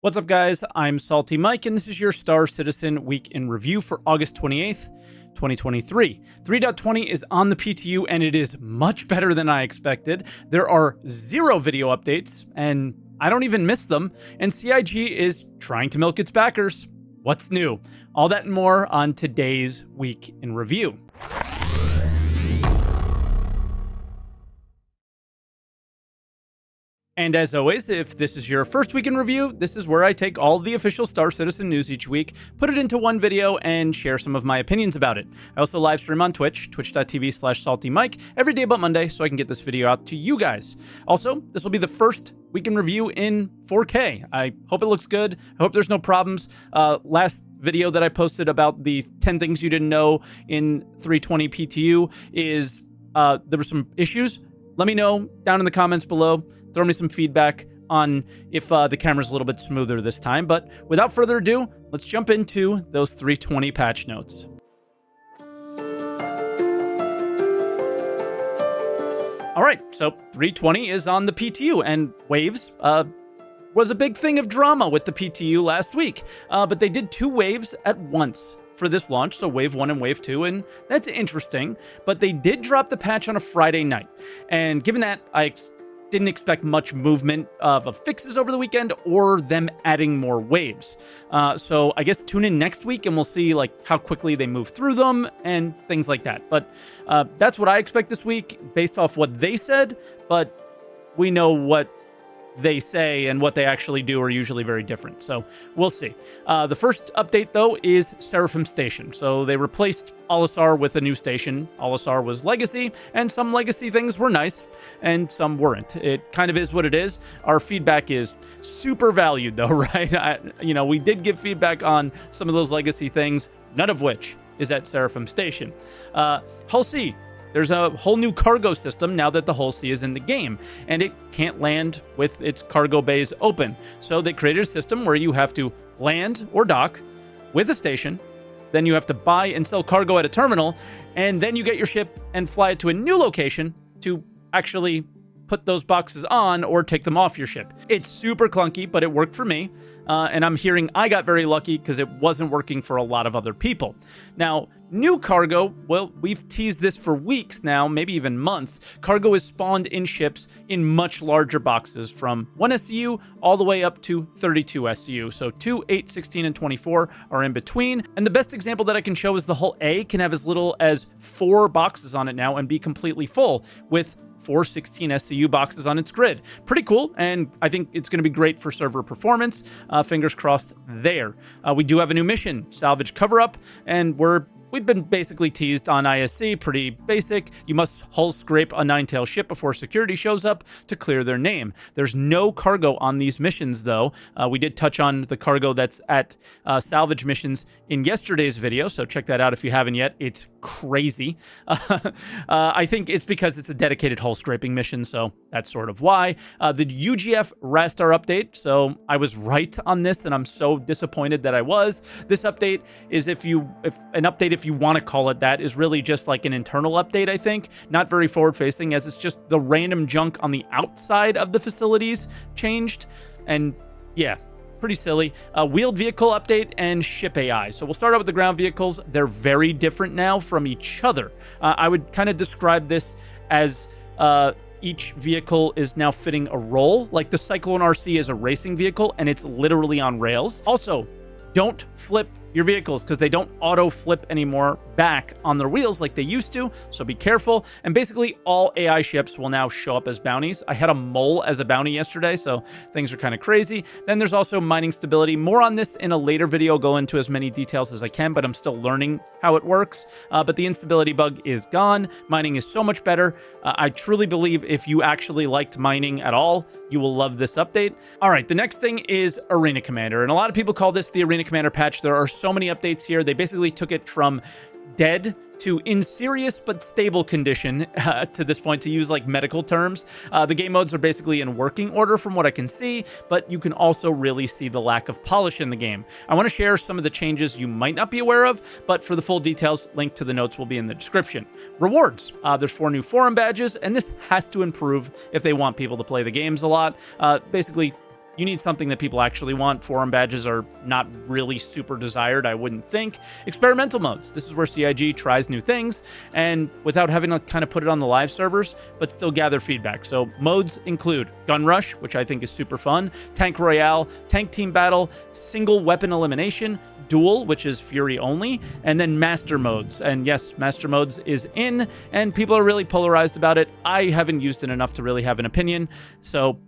What's up, guys? I'm SaltEMike, and this is your Star Citizen Week in Review for August 28th, 2023. 3.20 is on the PTU, and it is much better than I expected. There are 0 video updates, and I don't even miss them, and CIG is trying to milk its backers. What's new? All that and more on today's Week in Review. And as always, if this is your first week in review, this is where I take all the official Star Citizen news each week, put it into one video, and share some of my opinions about it. I also live stream on Twitch, twitch.tv/SaltEMike, every day but Monday, so I can get this video out to you guys. Also, this will be the first week in review in 4K. I hope it looks good. I hope there's no problems. Last video that I posted about the 10 things you didn't know in 320 PTU is there were some issues. Let me know down in the comments below. Throw me some feedback on if the camera's a little bit smoother this time. But without further ado, let's jump into those 320 patch notes. All right, so 320 is on the PTU, and waves was a big thing of drama with the PTU last week. But they did 2 waves at once for this launch, so wave 1 and wave 2, and that's interesting. But they did drop the patch on a Friday night, and given that, I didn't expect much movement of fixes over the weekend or them adding more waves. So I guess tune in next week and we'll see like how quickly they move through them and things like that. But that's what I expect this week based off what they said, but we know what they say and what they actually do are usually very different. So we'll see. The first update, though, is Seraphim Station. So they replaced Olisar with a new station. Olisar was legacy, and some legacy things were nice, and some weren't. It kind of is what it is. Our feedback is super valued, though, right? We did give feedback on some of those legacy things, none of which is at Seraphim Station. Hull C. There's a whole new cargo system now that the Hull C is in the game, and it can't land with its cargo bays open. So they created a system where you have to land or dock with a station, then you have to buy and sell cargo at a terminal, and then you get your ship and fly it to a new location to actually put those boxes on or take them off your ship. It's super clunky, but it worked for me. And I'm hearing I got very lucky because it wasn't working for a lot of other people. Now, new cargo, well, we've teased this for weeks now, maybe even months. Cargo is spawned in ships in much larger boxes from 1 SCU all the way up to 32 SCU. So 2, 8, 16, and 24 are in between. And the best example that I can show is the Hull A can have as little as 4 boxes on it now and be completely full with 4 16 SCU boxes on its grid. Pretty cool, and I think it's going to be great for server performance. Fingers crossed there. We do have a new mission, Salvage Cover-Up, and we've been basically teased on ISC, pretty basic. You must hull scrape a 9-tail ship before security shows up to clear their name. There's no cargo on these missions, though. We did touch on the cargo that's at salvage missions in yesterday's video, so check that out if you haven't yet. It's crazy. I think it's because it's a dedicated hull scraping mission, so that's sort of why. The UGF Rastar update, so I was right on this, and I'm so disappointed that I was. This update is if you want to call it that, is really just like an internal update, I think. Not very forward-facing, as it's just the random junk on the outside of the facilities changed. And yeah, pretty silly. Wheeled vehicle update and ship AI. So we'll start out with the ground vehicles. They're very different now from each other. I would kind of describe this as each vehicle is now fitting a role. Like the Cyclone RC is a racing vehicle, and it's literally on rails. Also, don't flip your vehicles because they don't auto flip anymore back on their wheels like they used to, so be careful. And basically all AI ships will now show up as bounties. I had a mole as a bounty yesterday, so things are kind of crazy. Then there's also mining stability. More on this in a later video. I'll go into as many details as I can, but I'm still learning how it works. But the instability bug is gone. Mining is so much better. I truly believe if you actually liked mining at all, you will love this update. All right, the next thing is Arena Commander, and a lot of people call this the Arena Commander patch. There are so many updates here. They basically took it from dead to in serious but stable condition to this point, to use like medical terms. The game modes are basically in working order from what I can see, but you can also really see the lack of polish in the game. I want to share some of the changes you might not be aware of, but for the full details, link to the notes will be in the description. Rewards. There's 4 new forum badges, and this has to improve if they want people to play the games a lot. Basically, You need something that people actually want. Forum badges are not really super desired, I wouldn't think. Experimental modes. This is where CIG tries new things, and without having to kind of put it on the live servers, but still gather feedback. So modes include Gun Rush, which I think is super fun, Tank Royale, Tank Team Battle, Single Weapon Elimination, Duel, which is Fury only, and then Master Modes. And yes, Master Modes is in, and people are really polarized about it. I haven't used it enough to really have an opinion, so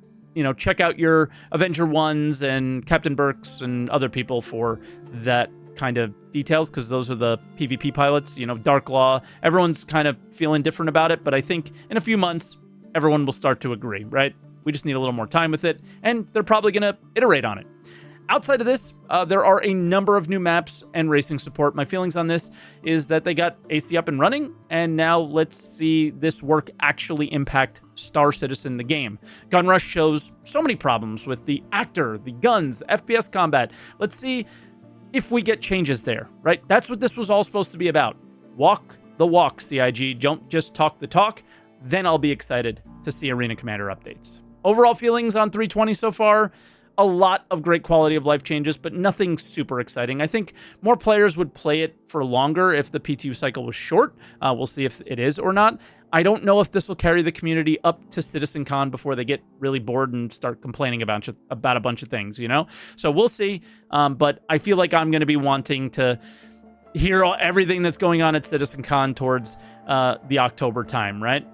check out your Avenger Ones and Captain Burks and other people for that kind of details, because those are the PvP pilots. Dark Law, everyone's kind of feeling different about it, but I think in a few months, everyone will start to agree, right? We just need a little more time with it, and they're probably going to iterate on it. Outside of this, there are a number of new maps and racing support. My feelings on this is that they got AC up and running, and now let's see this work actually impact Star Citizen, the game. Gun Rush shows so many problems with the actor, the guns, FPS combat. Let's see if we get changes there, right? That's what this was all supposed to be about. Walk the walk, CIG. Don't just talk the talk. Then I'll be excited to see Arena Commander updates. Overall feelings on 320 so far: a lot of great quality of life changes, but nothing super exciting. I think more players would play it for longer if the PTU cycle was short. We'll see if it is or not. I don't know if this will carry the community up to CitizenCon before they get really bored and start complaining about a bunch of things, So we'll see. But I feel like I'm going to be wanting to hear everything that's going on at CitizenCon towards the October time, right?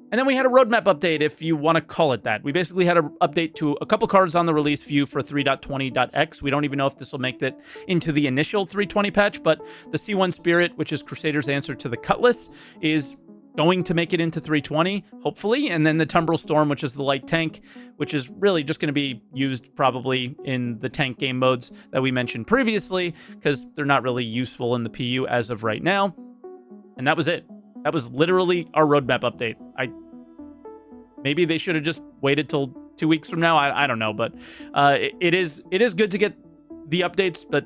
And then we had a roadmap update, if you want to call it that. We basically had an update to a couple cards on the release view for 3.20.x. We don't even know if this will make it into the initial 320 patch, but the C1 Spirit, which is Crusader's answer to the Cutlass, is going to make it into 320, hopefully. And then the Tumbril Storm, which is the light tank, which is really just going to be used probably in the tank game modes that we mentioned previously, because they're not really useful in the PU as of right now. And that was it. That was literally our roadmap update. Maybe they should have just waited till 2 weeks from now. I don't know, but it is good to get the updates, but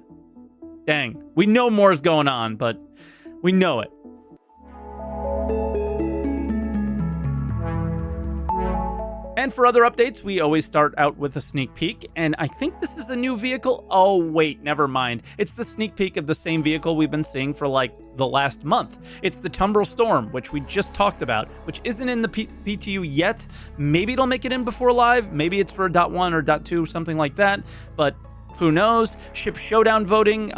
dang, we know more is going on, but we know it. And for other updates, we always start out with a sneak peek, and I think this is a new vehicle. Oh, wait, never mind. It's the sneak peek of the same vehicle we've been seeing for like the last month. It's the Tumbril Storm, which we just talked about, which isn't in the PTU yet. Maybe it'll make it in before live. Maybe it's for .1 or .2, something like that, but who knows? Ship Showdown voting.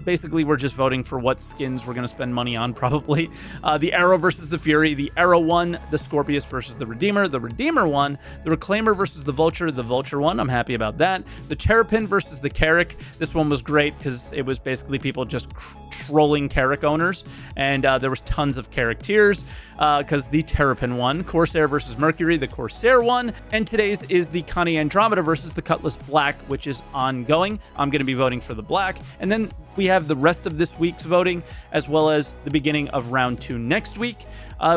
Basically, we're just voting for what skins we're going to spend money on, probably. The Arrow versus the Fury. The Arrow won. The Scorpius versus the Redeemer. The Redeemer won. The Reclaimer versus the Vulture. The Vulture won. I'm happy about that. The Terrapin versus the Carrack. This one was great because it was basically people just trolling Carrack owners. And there was tons of Carrack tiers because the Terrapin won. Corsair versus Mercury. The Corsair won. And today's is the Connie Andromeda versus the Cutlass Black, which is ongoing. I'm going to be voting for the black. And then we have the rest of this week's voting, as well as the beginning of round 2 next week.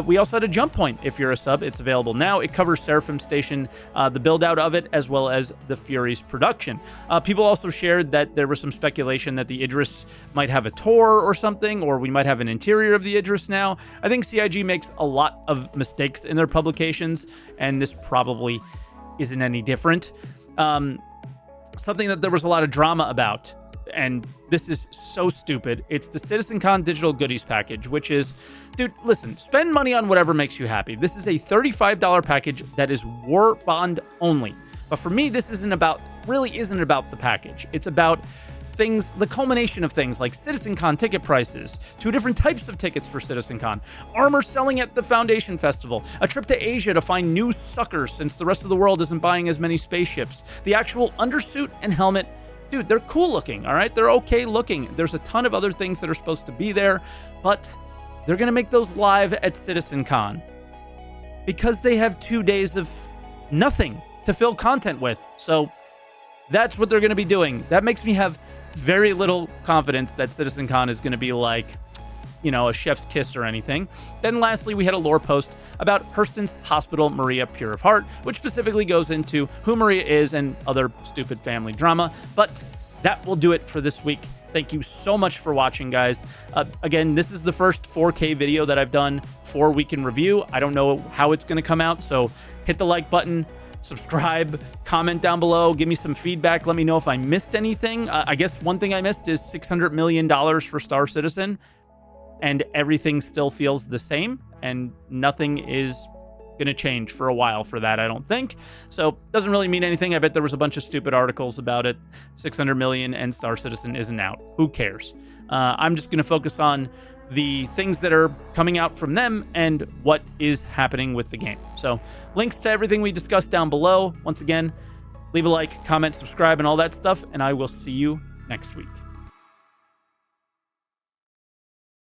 We also had a jump point. If you're a sub, it's available now. It covers Seraphim Station, the build out of it, as well as the Fury's production. People also shared that there was some speculation that the Idris might have a tour or something, or we might have an interior of the Idris now. I think CIG makes a lot of mistakes in their publications, and this probably isn't any different. Something that there was a lot of drama about, and this is so stupid. It's the CitizenCon digital goodies package, which is, dude, listen, spend money on whatever makes you happy. This is a $35 package that is War Bond only. But for me, this isn't about the package. It's about things, the culmination of things like CitizenCon ticket prices, 2 different types of tickets for CitizenCon, armor selling at the Foundation Festival, a trip to Asia to find new suckers since the rest of the world isn't buying as many spaceships, the actual undersuit and helmet. Dude, they're cool looking, all right? They're okay looking. There's a ton of other things that are supposed to be there, but they're going to make those live at CitizenCon because they have 2 days of nothing to fill content with. So that's what they're going to be doing. That makes me have very little confidence that CitizenCon is going to be like, a chef's kiss or anything. Then lastly, we had a lore post about Hurston's Hospital Maria Pure of Heart, which specifically goes into who Maria is and other stupid family drama. But that will do it for this week. Thank you so much for watching, guys. Again, this is the first 4K video that I've done for Week in Review. I don't know how it's going to come out, so hit the like button, subscribe, comment down below, give me some feedback. Let me know if I missed anything. I guess one thing I missed is $600 million for Star Citizen, and everything still feels the same, and nothing is going to change for a while for that, I don't think. So doesn't really mean anything. I bet there was a bunch of stupid articles about it. 600 million and Star Citizen isn't out. Who cares? I'm just going to focus on the things that are coming out from them and what is happening with the game. So links to everything we discussed down below. Once again, leave a like, comment, subscribe, and all that stuff, and I will see you next week.